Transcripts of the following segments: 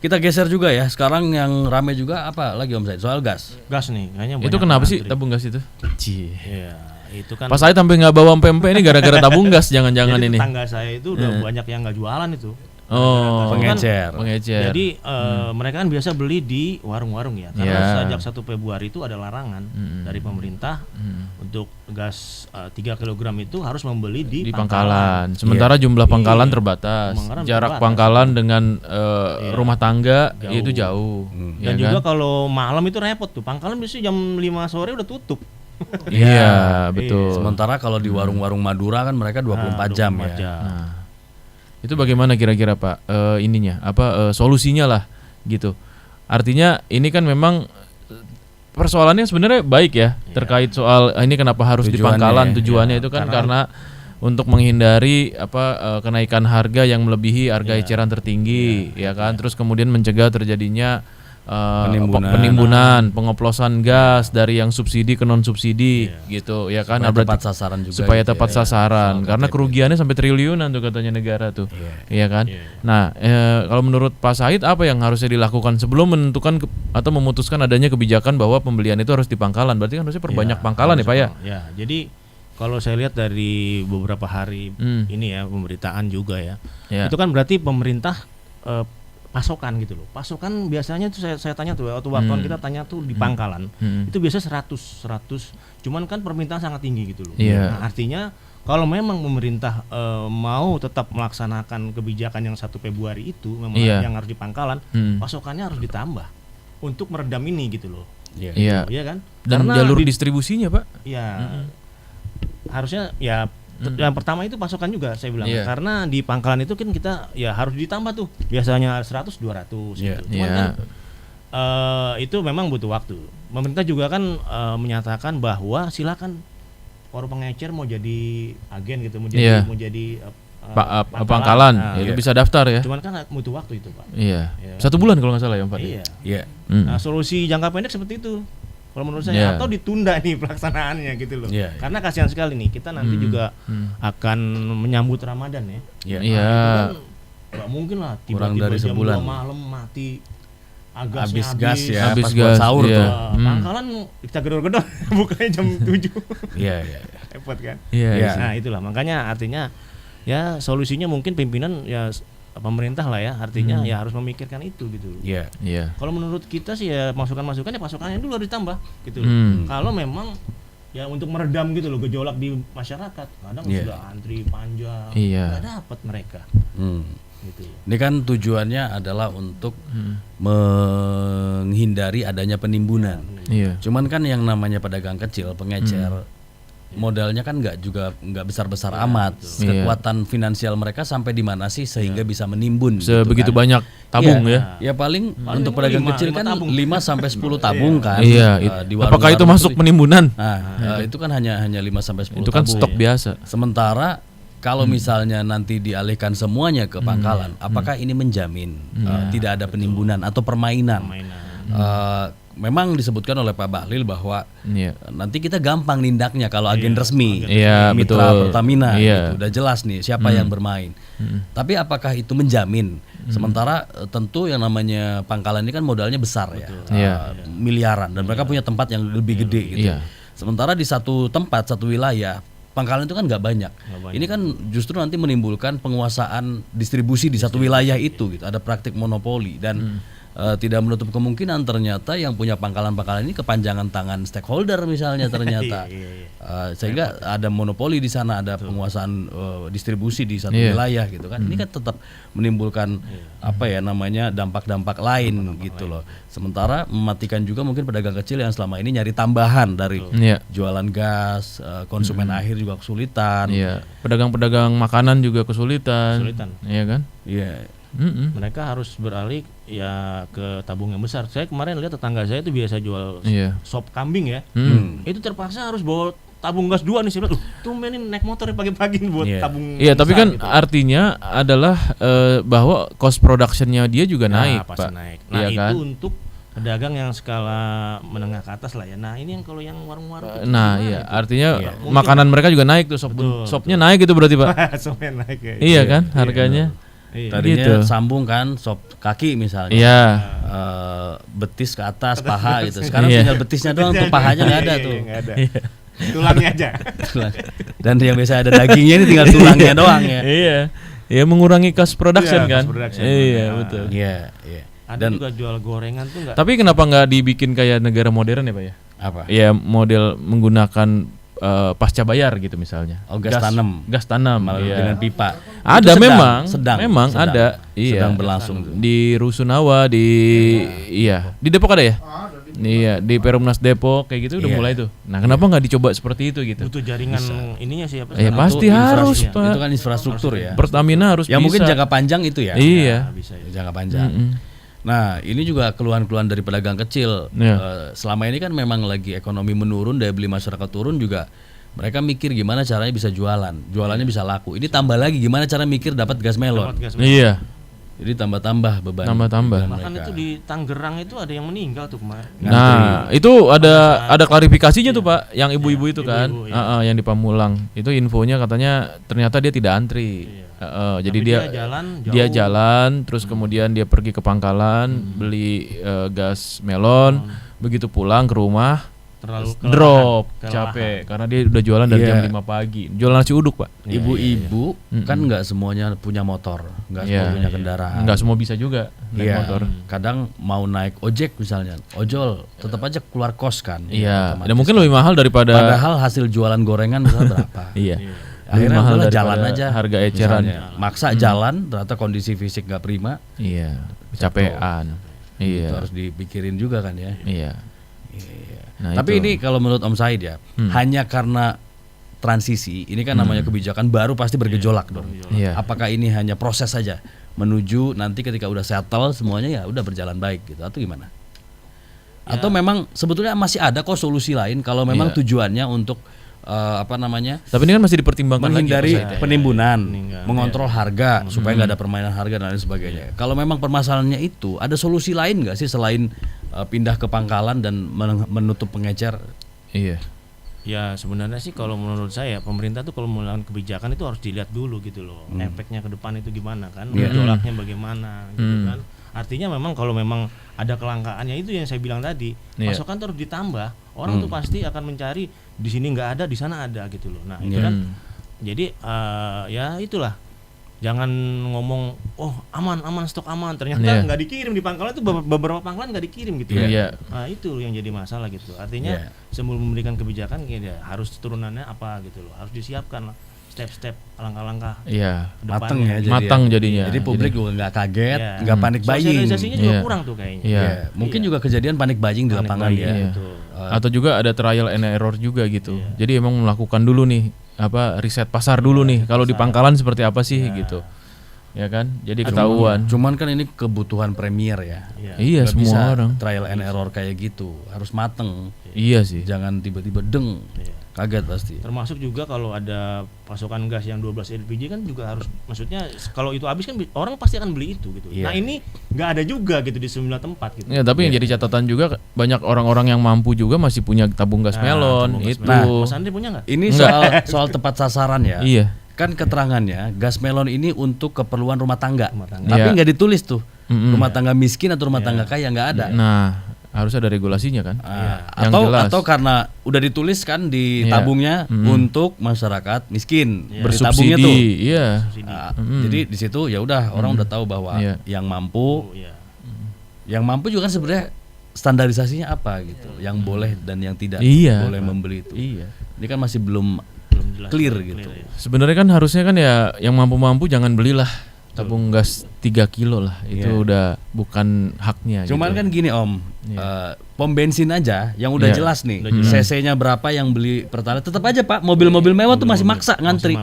Kita geser juga ya. Sekarang yang rame juga apa lagi Om Said? Soal gas. Gas nih, kayaknya Itu banyak kenapa yang sih antri. tabung gas itu? Cie. Iya, itu kan. Pas saya sampai nggak bawa pempek ini gara-gara tabung gas, jangan-jangan jadi ini. tetangga saya itu udah banyak yang nggak jualan itu. Oh, Pengecer. pengecer. Jadi mereka kan biasa beli di warung-warung ya. Karena sejak 1 Februari itu ada larangan dari pemerintah untuk gas 3 kg itu harus membeli di pangkalan. Sementara jumlah pangkalan terbatas. Pangkalan Jarak terbatas. pangkalan dengan rumah tangga itu jauh. Dan ya juga kan? kalau malam itu repot tuh. Pangkalan biasanya jam 5 sore udah tutup. Iya, betul. Sementara kalau di warung-warung Madura kan mereka 24 jam ya. Nah, itu bagaimana kira-kira Pak ininya? Solusinya lah gitu. Artinya ini kan memang persoalannya sebenarnya baik ya terkait soal ini kenapa harus di Tujuannya pangkalan ya. tujuannya itu kan karena untuk menghindari kenaikan harga yang melebihi harga eceran tertinggi ya kan, terus kemudian mencegah terjadinya penimbunan, pengoplosan gas dari yang subsidi ke non subsidi gitu ya kan. Supaya tepat sasaran juga. Supaya gitu tepat ya. sasaran karena kerugiannya sampai triliunan tuh katanya negara tuh. Iya kan? Nah, kalau menurut Pak Said apa yang harusnya dilakukan sebelum menentukan atau memutuskan adanya kebijakan bahwa pembelian itu harus di pangkalan? Berarti kan harusnya perbanyak pangkalan ya, Pak ya? Ya, jadi kalau saya lihat dari beberapa hari ini ya pemberitaan juga ya. Itu kan berarti pemerintah pasokan gitu loh. Pasokan biasanya tuh saya tanya tuh waktu wartawan kita tanya tuh di pangkalan. Itu biasa 100. Cuman kan permintaan sangat tinggi gitu loh. Iya. Nah, artinya kalau memang pemerintah mau tetap melaksanakan kebijakan yang 1 Februari itu memang yang harus di pangkalan, pasokannya harus ditambah untuk meredam ini gitu loh. Iya. Iya kan? Dan Karena jalur distribusinya, Pak? ya harusnya ya yang pertama itu pasokan juga saya bilang. Iya. Karena di pangkalan itu kan kita ya harus ditambah tuh. Biasanya 100 200 gitu. Cuman kan itu memang butuh waktu. Pemerintah juga kan menyatakan bahwa silakan warung pengecer mau jadi agen gitu, mau jadi pangkalan itu bisa daftar ya. Cuman kan butuh waktu itu, Pak. Iya. 1 bulan kalau nggak salah ya, Pak. Iya. Nah, solusi jangka pendek seperti itu. Kalau menurut saya atau ditunda nih pelaksanaannya gitu loh. Karena kasihan sekali nih kita nanti juga akan menyambut Ramadan ya. Iya. Nggak mungkin lah kurang tiba-tiba dari jam sebulan 2 malam mati. Habis gas ya, habis pas buat gas, sahur iya. tuh. Pangkalan kita gedor-gedor bukanya jam 7. Iya. Repot kan? Iya. Nah, itulah makanya artinya ya solusinya mungkin pimpinan ya pemerintah lah ya, artinya ya harus memikirkan itu gitu. Iya. Kalau menurut kita sih ya masukan-masukan ya pasokannya dulu harus ditambah gitu. Kalau memang ya untuk meredam gitu loh gejolak di masyarakat, kadang sudah antri panjang, nggak dapat mereka. Gitu. Ini kan tujuannya adalah untuk menghindari adanya penimbunan. Cuman kan yang namanya pedagang kecil, pengecer, modalnya kan nggak besar-besar amat. Kekuatan finansial mereka sampai di mana sih sehingga bisa menimbun sebegitu gitu kan. banyak tabung ya. Ya paling untuk pedagang kecil kan 5 sampai 10 tabung kan. Di apakah itu masuk penimbunan? Nah, itu kan hanya 5 sampai 10 itu kan tabung. stok biasa. Sementara kalau misalnya nanti dialihkan semuanya ke pangkalan, apakah ini menjamin tidak ada penimbunan atau permainan? Memang disebutkan oleh Pak Bahlil bahwa nanti kita gampang nindaknya kalau agen resmi, mitra Pertamina, gitu, udah jelas nih siapa yang bermain. Tapi apakah itu menjamin? Sementara tentu yang namanya pangkalan ini kan modalnya besar miliaran, dan mereka punya tempat yang lebih gede gitu. Sementara di satu tempat, satu wilayah, pangkalan itu kan nggak banyak. Ini kan justru nanti menimbulkan penguasaan distribusi di satu wilayah itu gitu. Ada praktik monopoli dan tidak menutup kemungkinan ternyata yang punya pangkalan-pangkalan ini kepanjangan tangan stakeholder misalnya ternyata. Sehingga ada monopoli di sana, ada penguasaan distribusi di satu wilayah gitu kan. Ini kan tetap menimbulkan dampak-dampak lain gitu loh. Sementara mematikan juga mungkin pedagang kecil yang selama ini nyari tambahan dari jualan gas, konsumen akhir juga kesulitan. Pedagang-pedagang makanan juga kesulitan. Iya kan? Iya. Mereka harus beralih ya ke tabung yang besar. Saya kemarin lihat tetangga saya itu biasa jual sop kambing ya. Itu terpaksa harus bawa tabung gas 2 nih. Saya bilang, tumbenin naik motor pagi-pagi buat tabung. Iya, tapi kan gitu. artinya adalah bahwa cost productionnya dia juga naik, pasti Pak. naik. Nah, itu kan? Untuk pedagang yang skala menengah ke atas lah ya. Nah, ini yang kalau yang warung-warung. Artinya makanan mereka juga naik tuh, sopnya naik itu berarti, Pak. Sopnya naik ya. Iya kan, harganya. Tadinya sambung kan, sop kaki misalnya. Iya. Betis ke atas, paha gitu. Sekarang tinggal betisnya doang, tuh pahanya nggak ada tuh. Tulangnya aja. Dan yang biasa ada dagingnya ini tinggal tulangnya doang ya. Iya. Ya mengurangi cost production kan. Iya, betul. Iya. Ada juga jual gorengan tuh nggak. Tapi kenapa nggak dibikin kayak negara modern ya Pak ya? Apa? Ya model menggunakan pasca bayar gitu misalnya. Gas tanam. Gas tanam dengan pipa. Ada sedang ada. Iya. Sedang berlangsung tuh. Di Rusunawa di Depok ada ya? Iya, di Perumnas Depok kayak gitu udah mulai tuh. Nah, kenapa nggak dicoba seperti itu gitu? Butuh jaringan ininya sih apa? Ya pasti harus, Pak. Itu kan infrastruktur ya. Pertamina harus bisa. Mungkin jangka panjang itu ya. Iya. Bisa ya. Jangka panjang. Nah, ini juga keluhan-keluhan dari pedagang kecil. Selama ini kan memang lagi ekonomi menurun, daya beli masyarakat turun juga. Mereka mikir gimana caranya bisa jualannya bisa laku. Ini tambah lagi gimana cara mikir dapat gas melon. Iya. Jadi tambah-tambah beban. Bahkan itu di Tangerang itu ada yang meninggal tuh kemarin. Nah, itu ada klarifikasinya tuh Pak, yang ibu-ibu itu kan, yang di Pamulang. Itu infonya katanya ternyata dia tidak antri. Jadi dia jalan, terus kemudian dia pergi ke pangkalan beli gas melon, begitu pulang ke rumah terlalu drop, capek karena dia udah jualan dari jam 5 pagi. Jualan nasi uduk, Pak. Ibu-ibu kan nggak semuanya punya motor, nggak semua punya kendaraan. Nggak semua bisa juga naik motor. Kadang mau naik ojek misalnya, ojol tetap aja keluar kos kan. Iya. Dan mungkin lebih mahal daripada. Padahal hasil jualan gorengan misalnya berapa? Iya. Akhirnya mahal jalan aja. Harga eceran. Maksa jalan, ternyata kondisi fisik nggak prima. Iya. Kecapean. Iya. Itu harus dipikirin juga kan ya. Iya. Nah, tapi ini kalau menurut Om Said ya, hanya karena transisi, ini kan namanya kebijakan baru pasti bergejolak dong. Apakah ini hanya proses saja menuju nanti ketika udah settle semuanya ya udah berjalan baik gitu atau gimana? Atau memang sebetulnya masih ada kok solusi lain kalau memang tujuannya untuk Tapi ini kan masih dipertimbangkan menghindari penimbunan, mengontrol harga supaya nggak ada permainan harga dan lain sebagainya. Kalau memang permasalahannya itu, ada solusi lain nggak sih selain pindah ke pangkalan dan menutup pengecer? Iya. Ya sebenarnya sih kalau menurut saya pemerintah tuh kalau melakukan kebijakan itu harus dilihat dulu gitu loh, efeknya ke depan itu gimana kan, gejolaknya bagaimana gitu kan. Artinya memang kalau memang ada kelangkaannya itu yang saya bilang tadi, pasokan terus ditambah, orang tuh pasti akan mencari di sini nggak ada, di sana ada gitu loh. Nah itu kan, jadi ya itulah, jangan ngomong aman stok aman, ternyata nggak dikirim di pangkalan itu beberapa pangkalan nggak dikirim gitu. Nah itu yang jadi masalah gitu. Artinya sebelum memberikan kebijakan ya harus turunannya apa gitu loh, harus disiapkan lah step-step, langkah-langkah matang ya, matang jadinya. Jadi publik juga nggak kaget, nggak panik buying. Sosialisasinya juga kurang tuh kayaknya. Mungkin juga kejadian panik buying di lapangan ya. Atau juga ada trial and error juga gitu. Jadi emang melakukan dulu nih riset pasar dulu nih. Kalau di pangkalan seperti apa sih gitu. Ya kan? Jadi ketahuan. Cuman kan ini kebutuhan premier ya. Iya, gak semua bisa orang trial and error kayak gitu. Harus mateng. Iya sih. Jangan tiba-tiba kaget pasti. Termasuk juga kalau ada pasokan gas yang 12 LPG kan juga harus, maksudnya kalau itu habis kan orang pasti akan beli itu gitu. Nah ini nggak ada juga gitu di semua tempat gitu. Ya tapi yang jadi catatan juga banyak orang-orang yang mampu juga masih punya tabung gas melon itu. Mas Andri punya nggak? Ini soal tepat sasaran ya. Iya. Kan keterangannya gas melon ini untuk keperluan rumah tangga. Tapi nggak ditulis tuh rumah tangga miskin atau rumah tangga kaya, nggak ada. Nah harus ada regulasinya kan. Atau karena udah ditulis kan di tabungnya untuk masyarakat miskin, bersubsidi. Tuh. Iya. Jadi di situ ya udah orang udah tahu bahwa yang mampu juga kan sebenarnya standarisasinya apa gitu, yang boleh dan yang tidak boleh membeli itu. Ini kan masih belum clear gitu. Sebenarnya kan harusnya kan ya yang mampu-mampu jangan belilah tabung gas 3 kilo lah, itu udah bukan haknya. Cuman gitu. Kan gini Om, pom bensin aja yang udah jelas nih, cc-nya berapa yang beli Pertalite, tetap aja Pak mobil-mobil mewah tuh masih maksa ngantri.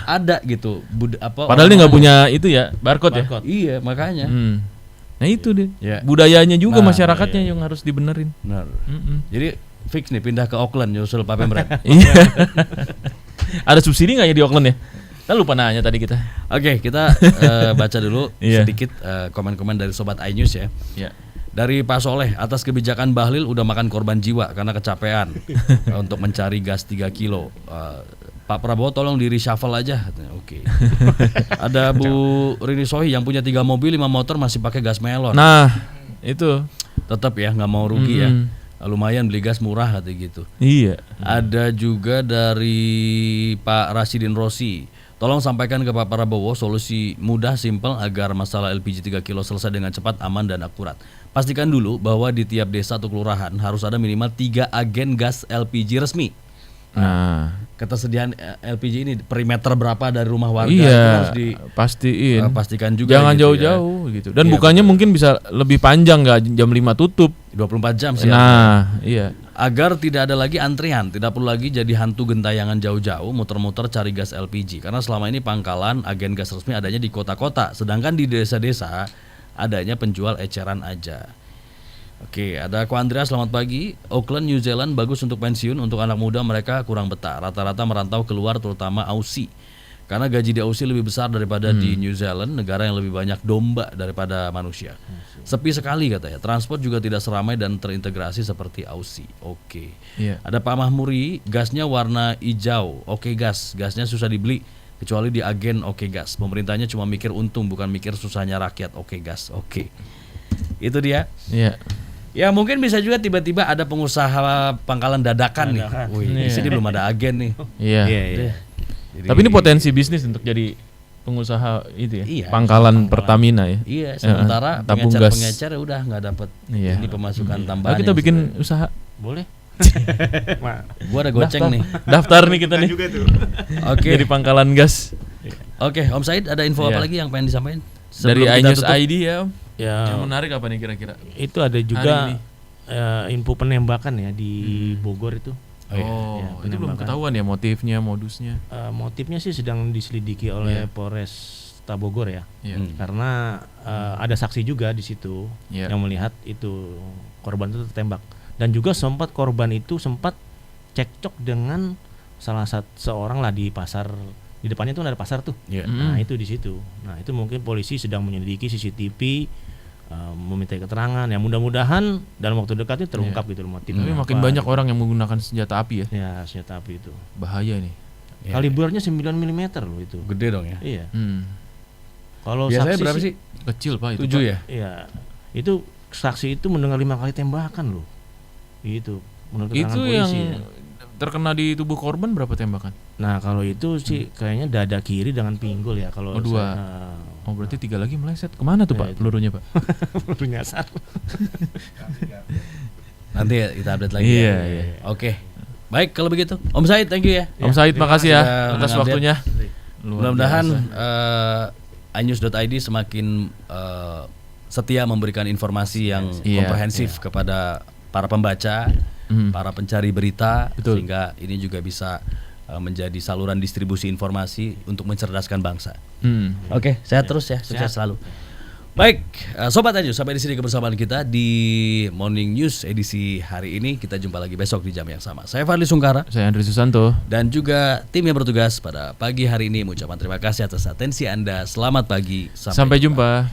Ada gitu. Padahal dia nggak punya itu ya barcode ya. Iya makanya. Nah itu deh. Budayanya juga masyarakatnya yang harus dibenerin. Benar. Jadi fix nih pindah ke Auckland nyusul Pak Pemret. Iya. Ada subsidi nggak ya di Auckland ya? Kita lupa nanya tadi kita. Oke, kita baca dulu sedikit komen-komen dari Sobat iNews ya. Dari Pak Soleh, atas kebijakan Bahlil udah makan korban jiwa karena kecapean untuk mencari gas 3 kilo. Pak Prabowo tolong di reshuffle aja. Oke. Ada Bu Rini Sohi yang punya 3 mobil 5 motor masih pakai gas melon. Nah itu Tetap ya nggak mau rugi ya. Lumayan beli gas murah kata gitu. iya. Ada juga dari Pak Rasidin Rossi. Tolong sampaikan ke Pak Prabowo solusi mudah simpel agar masalah LPG 3 kilo selesai dengan cepat, aman dan akurat. Pastikan dulu bahwa di tiap desa atau kelurahan harus ada minimal 3 agen gas LPG resmi. Nah, Ketersediaan LPG ini perimeter berapa dari rumah warga itu iya, harus pastiin. pastikan juga. Jangan gitu jauh-jauh gitu. Dan Iya, bukannya mungkin bisa lebih panjang, nggak jam 5 tutup. ya. 24 jam sih. Nah, iya. Agar tidak ada lagi antrian, tidak perlu lagi jadi hantu gentayangan jauh-jauh muter-muter cari gas LPG. Karena selama ini pangkalan agen gas resmi adanya di kota-kota, sedangkan di desa-desa adanya penjual eceran aja. Oke, ada Ko Andrea, selamat pagi. Auckland, New Zealand bagus untuk pensiun, untuk anak muda mereka kurang betah. Rata-rata merantau keluar terutama Aussie. Karena gaji di Aussie lebih besar daripada di New Zealand, negara yang lebih banyak domba daripada manusia. Sepi sekali katanya. Transport juga tidak seramai dan terintegrasi seperti Aussie. Oke. Iya. Ada Pak Mahmuri, gasnya warna hijau. Oke gas, gasnya susah dibeli kecuali di agen Oke Gas. Pemerintahnya cuma mikir untung bukan mikir susahnya rakyat. Oke Gas. Oke. Itu dia. Iya. Ya mungkin bisa juga tiba-tiba ada pengusaha pangkalan dadakan nih. Wih, di sini belum ada agen nih. Iya. Jadi- Tapi ini potensi bisnis untuk jadi pengusaha itu ya. Iya, pangkalan Pertamina ya. Iya, sementara tabung gas. pengecer udah nggak dapat Iya. ini pemasukan Ayo tambahan. kita yang bikin sebenarnya. usaha. Boleh. Gua ada goceng nih. Daftar nih kita nih. Oke. Jadi pangkalan gas. Oke, Om Said ada info Iya. apa lagi yang pengen disampaikan? Dari Sebelum kita iNews tutup? ID ya, Om. Ya, Yang menarik apa nih kira-kira? itu ada Hari juga ini. info penembakan ya di Bogor itu. Oh, Ya, itu belum penembakan. ketahuan ya motifnya, modusnya. Motifnya sih sedang diselidiki oleh Polres Bogor ya. Iya. Karena ada saksi juga di situ Iya. yang melihat itu korban itu tertembak, dan juga korban itu sempat cekcok dengan salah satu seorang lah di pasar, di depannya tuh ada pasar tuh. Iya. Nah itu di situ. Nah itu mungkin polisi sedang menyelidiki CCTV, meminta keterangan. Ya mudah-mudahan dalam waktu dekat itu terungkap gitu loh motifnya. Tapi makin apa. banyak orang yang menggunakan senjata api ya. Ya senjata api itu. Bahaya nih. Iya. Kalibernya 9 mm loh itu. Gede dong ya. Iya. Kalau Biasanya saksi berapa sih? Kecil Pak itu. 7 Pak. ya? Iya. Itu saksi itu mendengar 5 kali tembakan loh. Itu menurut keterangan Itu polisi. yang Ya. terkena di tubuh korban berapa tembakan? Nah kalau itu sih kayaknya dada kiri dengan pinggul ya kalau Oh, 2. Oh berarti 3 lagi meleset. Kemana tuh Ya, Pak itu. pelurunya Pak? perlu nyasar. Nanti ya kita update lagi. Iya, ya. iya. Oke. Baik kalau begitu. Om Said, thank you ya. Om Said makasih ya sudah atas mengupdate. waktunya. Luar Mudah-mudahan biasa. iNews.id semakin setia memberikan informasi yang Iya, komprehensif kepada para pembaca, para pencari berita, Betul. sehingga ini juga bisa menjadi saluran distribusi informasi untuk mencerdaskan bangsa. Oke, sehat terus ya, sukses selalu. Baik, Sobat iNews, sampai di sini kebersamaan kita di Morning News edisi hari ini. Kita jumpa lagi besok di jam yang sama. Saya Fadli Sungkara Saya Andri Susanto. dan juga tim yang bertugas pada pagi hari ini mengucapkan terima kasih atas atensi Anda. Selamat pagi, Sampai jumpa.